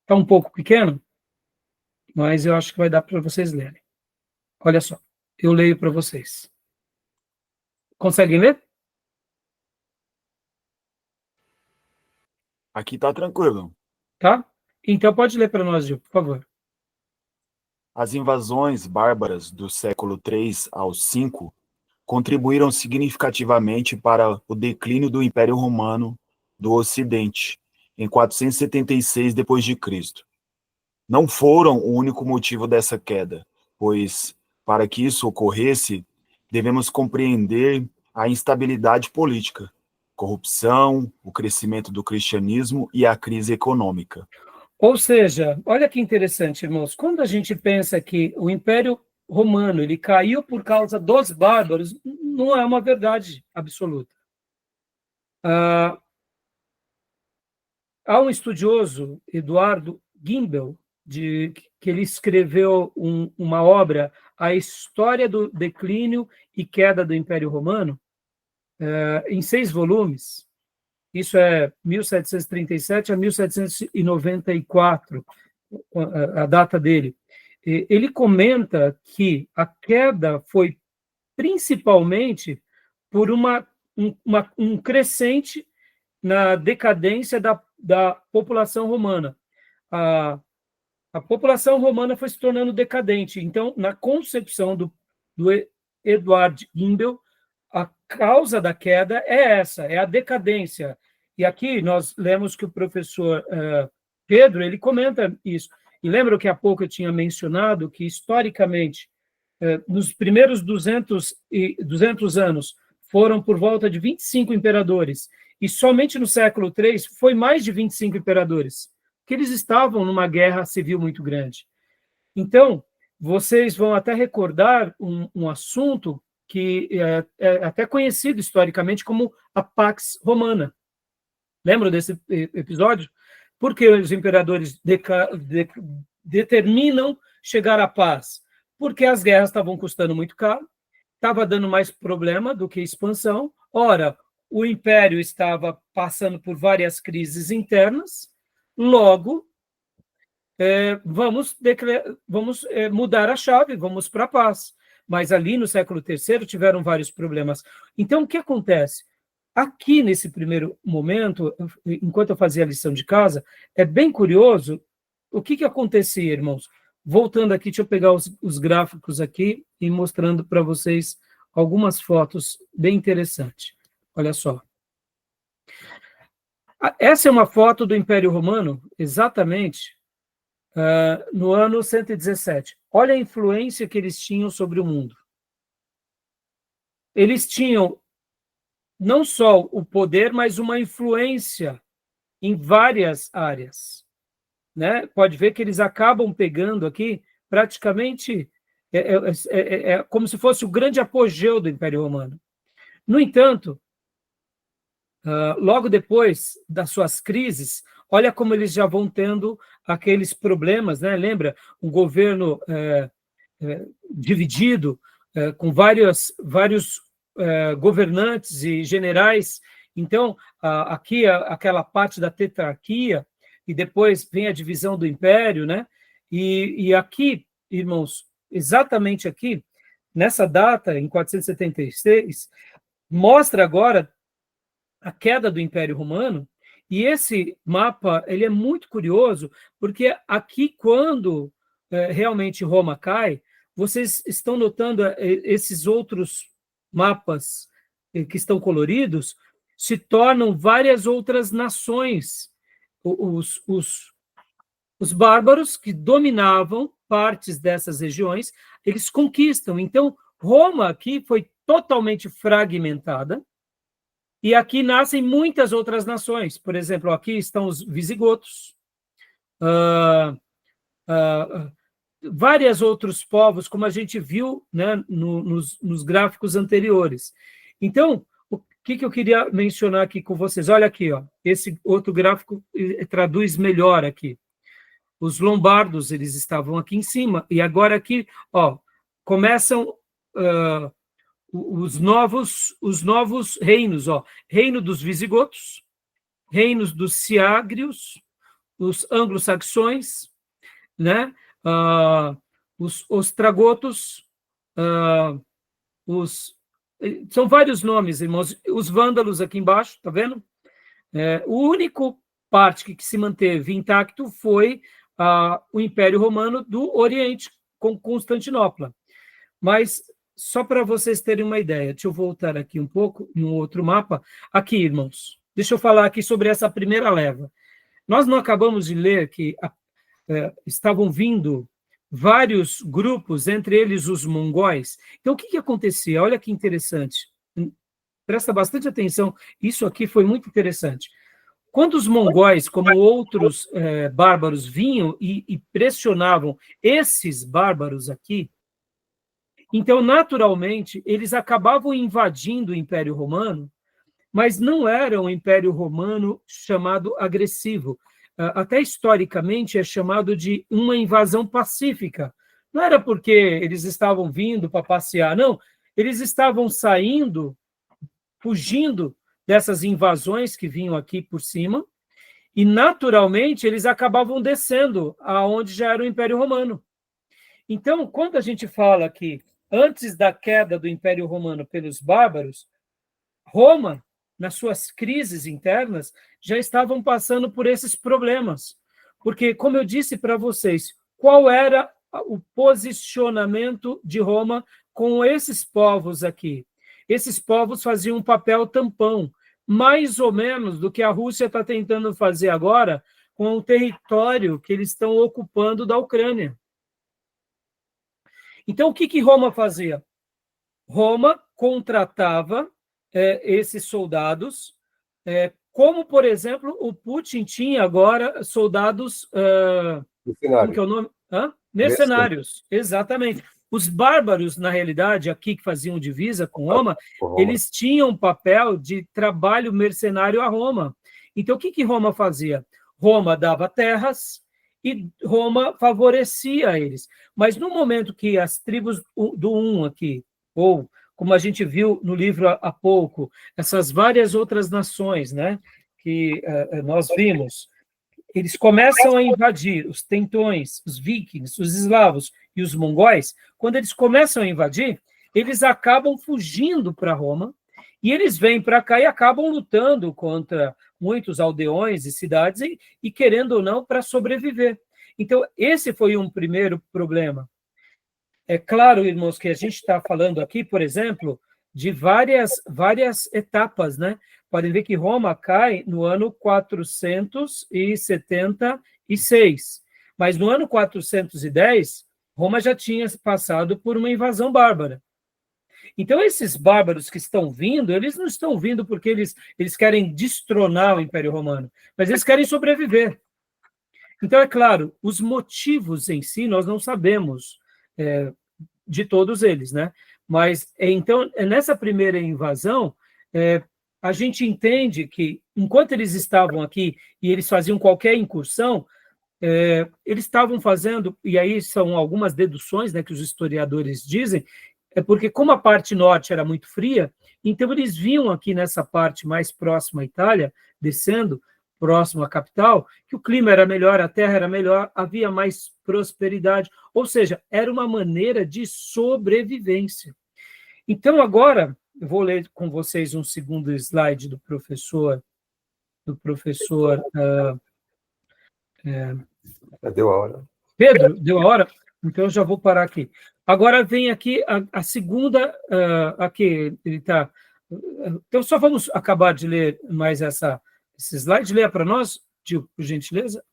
Está um pouco pequeno, mas eu acho que vai dar para vocês lerem. Olha só, eu leio para vocês. Conseguem ler? Aqui está tranquilo. Tá? Então pode ler para nós, Gil, por favor. As invasões bárbaras do século III ao V contribuíram significativamente para o declínio do Império Romano do Ocidente, em 476 d.C. Não foram o único motivo dessa queda, pois, para que isso ocorresse, devemos compreender a instabilidade política, corrupção, o crescimento do cristianismo e a crise econômica. Ou seja, olha que interessante, irmãos, quando a gente pensa que o Império Romano ele caiu por causa dos bárbaros, não é uma verdade absoluta. Há um estudioso, Eduardo Gimbel, que ele escreveu uma obra, A História do Declínio e Queda do Império Romano, em 6 volumes. Isso é 1737 a 1794, a data dele. Ele comenta que a queda foi principalmente por um crescente na decadência da população romana. A população romana foi se tornando decadente. Então, na concepção do Eduard Gimbel, a causa da queda é essa, é a decadência. E aqui nós lemos que o professor Pedro, ele comenta isso. E lembra que há pouco eu tinha mencionado que, historicamente, nos primeiros 200 anos, foram por volta de 25 imperadores, e somente no século III foi mais de 25 imperadores, que eles estavam numa guerra civil muito grande. Então, vocês vão até recordar um assunto que é até conhecido historicamente como a Pax Romana. Lembram desse episódio? Porque os imperadores determinam chegar à paz? Porque as guerras estavam custando muito caro, estava dando mais problema do que expansão. Ora, o império estava passando por várias crises internas, logo, vamos mudar a chave, vamos para a paz. Mas ali no século III tiveram vários problemas. Então, o que acontece? Aqui, nesse primeiro momento, enquanto eu fazia a lição de casa, é bem curioso o que acontecia, irmãos. Voltando aqui, deixa eu pegar os gráficos aqui e mostrando para vocês algumas fotos bem interessantes. Olha só. Essa é uma foto do Império Romano, exatamente no ano 117. Olha a influência que eles tinham sobre o mundo. Eles tinham não só o poder, mas uma influência em várias áreas. Né? Pode ver que eles acabam pegando aqui praticamente como se fosse o grande apogeu do Império Romano. No entanto, logo depois das suas crises, olha como eles já vão tendo aqueles problemas, né? Lembra? Um governo dividido, com vários governantes e generais. Então, aqui aquela parte da tetrarquia, e depois vem a divisão do império, né? E aqui, irmãos, exatamente aqui, nessa data, em 476, mostra agora a queda do Império Romano, e esse mapa ele é muito curioso, porque aqui, quando realmente Roma cai, vocês estão notando esses outros mapas que estão coloridos, se tornam várias outras nações. Os bárbaros que dominavam partes dessas regiões, eles conquistam. Então, Roma aqui foi totalmente fragmentada, e aqui nascem muitas outras nações. Por exemplo, aqui estão os visigotos, vários outros povos, como a gente viu, né, nos gráficos anteriores. Então, o que eu queria mencionar aqui com vocês? Olha aqui, ó, esse outro gráfico traduz melhor aqui. Os lombardos, eles estavam aqui em cima, e agora aqui, ó, começam os novos reinos, ó, reino dos visigotos, reinos dos ciágrios, os anglo-saxões, né? Os ostragotos, são vários nomes, irmãos. Os vândalos aqui embaixo, tá vendo? O único parte que se manteve intacto foi o Império Romano do Oriente, com Constantinopla. Mas, só para vocês terem uma ideia, deixa eu voltar aqui um pouco, em um outro mapa. Aqui, irmãos, deixa eu falar aqui sobre essa primeira leva. Nós não acabamos de ler que estavam vindo vários grupos, entre eles os mongóis. Então, o que acontecia? Olha que interessante. Presta bastante atenção, isso aqui foi muito interessante. Quando os mongóis, como outros bárbaros, vinham e pressionavam esses bárbaros aqui, então, naturalmente, eles acabavam invadindo o Império Romano, mas não era um Império Romano chamado agressivo. Até historicamente é chamado de uma invasão pacífica. Não era porque eles estavam vindo para passear, não. Eles estavam saindo, fugindo dessas invasões que vinham aqui por cima, e, naturalmente, eles acabavam descendo aonde já era o Império Romano. Então, quando a gente fala que antes da queda do Império Romano pelos bárbaros, Roma, nas suas crises internas, já estavam passando por esses problemas. Porque, como eu disse para vocês, qual era o posicionamento de Roma com esses povos aqui? Esses povos faziam um papel tampão, mais ou menos do que a Rússia está tentando fazer agora com o território que eles estão ocupando da Ucrânia. Então, o que Roma fazia? Roma contratava esses soldados, como, por exemplo, o Putin tinha agora soldados... como que é o nome? Mercenários, exatamente. Os bárbaros, na realidade, aqui que faziam divisa com Roma, eles tinham um papel de trabalho mercenário a Roma. Então, o que Roma fazia? Roma dava terras e Roma favorecia eles. Mas no momento que as tribos do aqui, ou como a gente viu no livro há pouco, essas várias outras nações, né, que nós vimos, eles começam a invadir os tentões, os vikings, os eslavos e os mongóis. Quando eles começam a invadir, eles acabam fugindo para Roma e eles vêm para cá e acabam lutando contra muitos aldeões e cidades e querendo ou não, para sobreviver. Então, esse foi um primeiro problema. É claro, irmãos, que a gente está falando aqui, por exemplo, de várias etapas, né? Podem ver que Roma cai no ano 476, mas no ano 410, Roma já tinha passado por uma invasão bárbara. Então, esses bárbaros que estão vindo, eles não estão vindo porque eles querem destronar o Império Romano, mas eles querem sobreviver. Então, é claro, os motivos em si nós não sabemos de todos eles, né? Mas, então, nessa primeira invasão, a gente entende que, enquanto eles estavam aqui e eles faziam qualquer incursão, eles estavam fazendo, e aí são algumas deduções, né, que os historiadores dizem, porque como a parte norte era muito fria, então eles vinham aqui nessa parte mais próxima à Itália, descendo, próximo à capital, que o clima era melhor, a terra era melhor, havia mais prosperidade, ou seja, era uma maneira de sobrevivência. Então, agora, eu vou ler com vocês um segundo slide do professor... Deu a hora. Pedro, deu a hora? Então, eu já vou parar aqui. Agora vem aqui a segunda... aqui, ele está... Então, só vamos acabar de ler mais esse slide. Leia para nós, Gil, por gentileza.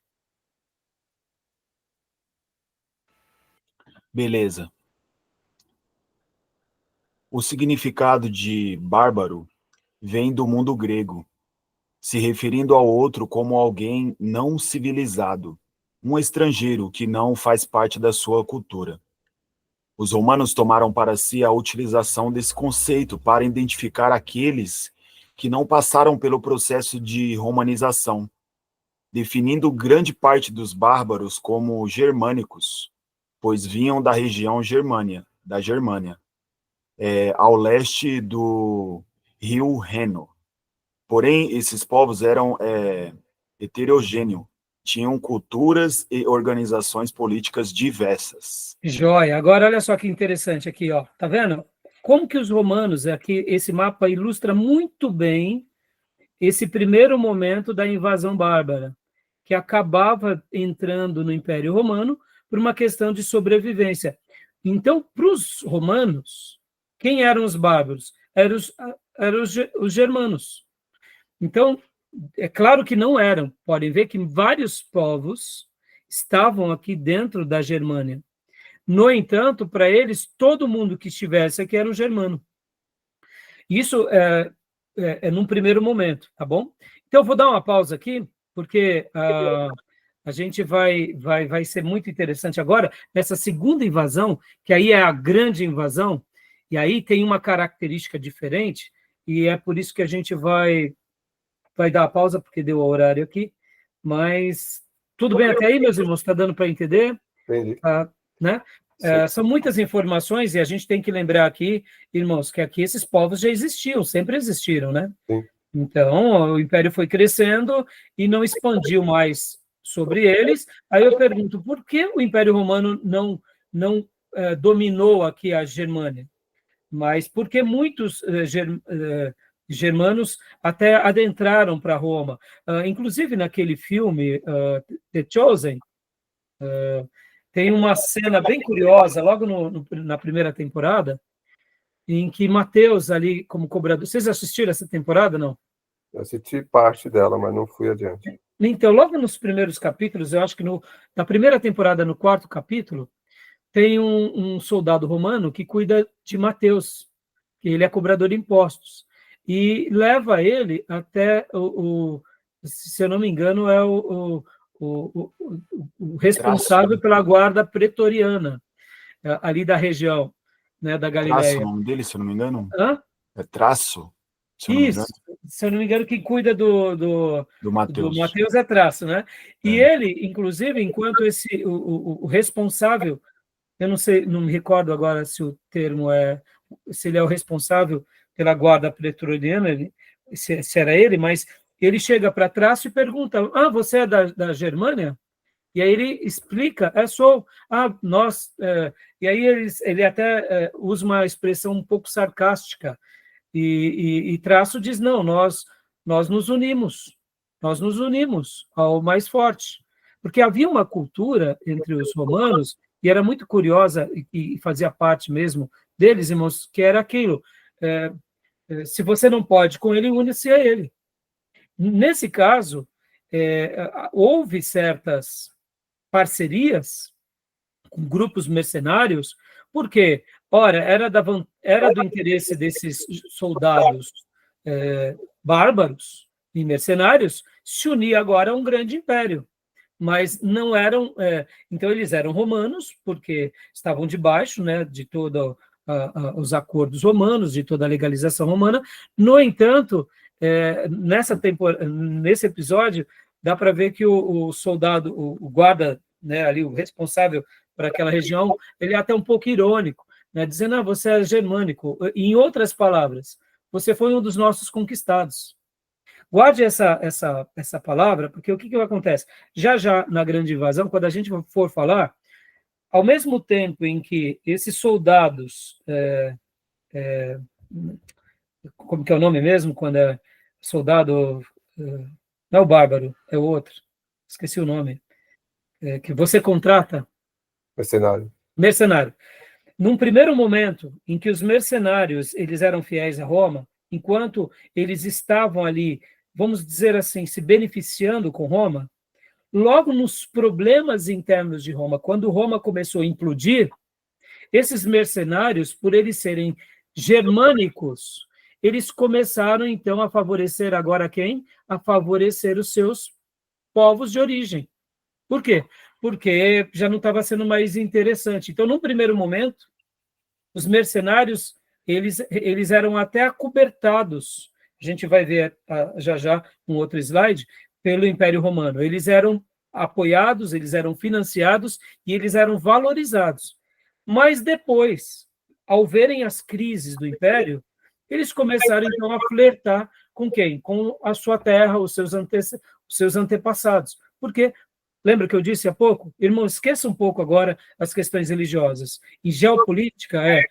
Beleza. O significado de bárbaro vem do mundo grego, se referindo ao outro como alguém não civilizado, um estrangeiro que não faz parte da sua cultura. Os romanos tomaram para si a utilização desse conceito para identificar aqueles que não passaram pelo processo de romanização, definindo grande parte dos bárbaros como germânicos, pois vinham da região da Germânia, ao leste do rio Reno. Porém, esses povos eram heterogêneos, tinham culturas e organizações políticas diversas. Joia. Agora, olha só que interessante aqui, ó. Tá vendo? Como que os romanos, aqui, esse mapa ilustra muito bem esse primeiro momento da invasão bárbara, que acabava entrando no Império Romano por uma questão de sobrevivência. Então, para os romanos, quem eram os bárbaros? Eram os germanos. Então, é claro que não eram. Podem ver que vários povos estavam aqui dentro da Germânia. No entanto, para eles, todo mundo que estivesse aqui era um germano. Isso é num primeiro momento, tá bom? Então, eu vou dar uma pausa aqui, porque a gente vai ser muito interessante agora, nessa segunda invasão, que aí é a grande invasão, e aí tem uma característica diferente, e é por isso que a gente vai dar a pausa, porque deu o horário aqui, mas tudo bem até aí, meus irmãos? Está dando para entender? Entendi. Né? São muitas informações, e a gente tem que lembrar aqui, irmãos, que aqui esses povos já existiam, sempre existiram, né? Sim. Então, o Império foi crescendo e não expandiu mais sobre eles. Aí eu pergunto, por que o Império Romano não dominou aqui a Germânia? Mas porque muitos germanos até adentraram para Roma. Inclusive, naquele filme, The Chosen, tem uma cena bem curiosa, logo na primeira temporada, em que Mateus, ali como cobrador... Vocês assistiram essa temporada, não? Eu assisti parte dela, mas não fui adiante. Então, logo nos primeiros capítulos, eu acho que na primeira temporada, no 4º capítulo, tem um soldado romano que cuida de Mateus, que ele é cobrador de impostos, e leva ele até se eu não me engano, é o responsável pela guarda pretoriana, ali da região, né, da Galileia. Traço, o nome dele, se eu não me engano? Hã? É Traço? Isso, se eu não me engano, quem cuida do Mateus é Traço, né? E ele, inclusive, enquanto o responsável, eu não sei, não me recordo agora se o termo se ele é o responsável pela guarda pretoriana, se era ele, mas ele chega para Traço e pergunta: você é da Germânia? E aí ele explica: sou. Nós. E aí ele até usa uma expressão um pouco sarcástica, e Traço diz: não, nós nos unimos ao mais forte. Porque havia uma cultura entre os romanos, e era muito curiosa, e fazia parte mesmo deles, irmãos, que era aquilo: se você não pode com ele, une-se a ele. Nesse caso, houve certas parcerias com grupos mercenários, porque, ora, era do interesse desses soldados bárbaros e mercenários se unir agora a um grande império, mas não eram... então, eles eram romanos, porque estavam debaixo, né, de todos os acordos romanos, de toda a legalização romana. No entanto, nesse episódio, dá para ver que o soldado, o guarda, né, ali, o responsável por aquela região, ele é até um pouco irônico, né, dizendo: você é germânico. Em outras palavras, você foi um dos nossos conquistados. Guarde essa palavra, porque o que acontece? Já na grande invasão, quando a gente for falar, ao mesmo tempo em que esses soldados, como que é o nome mesmo, quando é soldado, não é o bárbaro, é o outro, esqueci o nome, que você contrata? Mercenário. Num primeiro momento em que os mercenários eles eram fiéis a Roma, enquanto eles estavam ali, vamos dizer assim, se beneficiando com Roma, logo nos problemas internos de Roma, quando Roma começou a implodir, esses mercenários, por eles serem germânicos, eles começaram, então, a favorecer agora quem? A favorecer os seus povos de origem. Por quê? Porque já não estava sendo mais interessante. Então, num primeiro momento, os mercenários, eles eram até acobertados. A gente vai ver já um outro slide, pelo Império Romano. Eles eram apoiados, eles eram financiados e eles eram valorizados. Mas depois, ao verem as crises do Império, eles começaram, então, a flertar com quem? Com a sua terra, os seus antepassados. Por quê? Lembra que eu disse há pouco? Irmão, esqueça um pouco agora as questões religiosas. E geopolítica é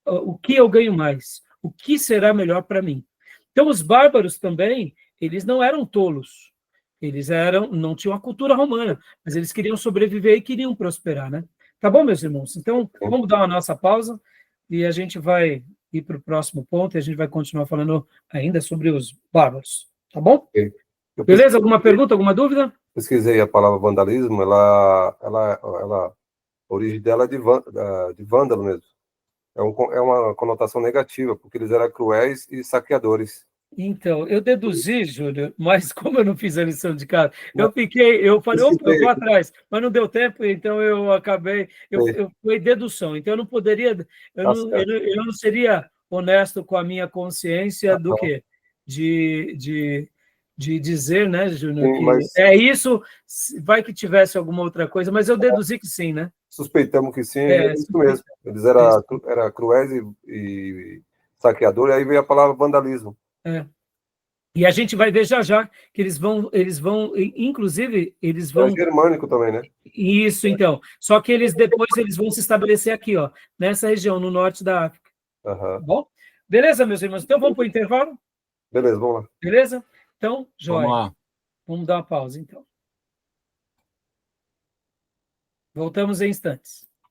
o que eu ganho mais? O que será melhor para mim? Então, os bárbaros também, eles não eram tolos. Eles não tinham a cultura romana, mas eles queriam sobreviver e queriam prosperar, né? Tá bom, meus irmãos? Então, vamos dar uma nossa pausa e a gente vai ir para o próximo ponto e a gente vai continuar falando ainda sobre os bárbaros. Tá bom? Beleza? Alguma pergunta, alguma dúvida? Pesquisei a palavra vandalismo, a origem dela é de vândalo mesmo. É uma conotação negativa, porque eles eram cruéis e saqueadores. Então, eu deduzi, Júlio, mas como eu não fiz a lição de casa, eu falei, opa, eu vou atrás, mas não deu tempo, então eu acabei, foi dedução, então eu não poderia, eu não seria honesto com a minha consciência do quê? De dizer, né, Júnior, Sim, que mas é isso, vai que tivesse alguma outra coisa, mas eu deduzi que sim, né? suspeitamos que sim, é isso mesmo. Eles eram cruéis e saqueadores, aí veio a palavra vandalismo. E a gente vai ver já já que eles vão, inclusive, eles vão... É germânico também, né? Isso, então. Só que depois eles vão se estabelecer aqui, ó, nessa região, no norte da África. Tá bom? Beleza, meus irmãos? Então vamos para o intervalo? Beleza, vamos lá. Beleza? Então, joia. Vamos lá. Vamos dar uma pausa, então. Voltamos em instantes.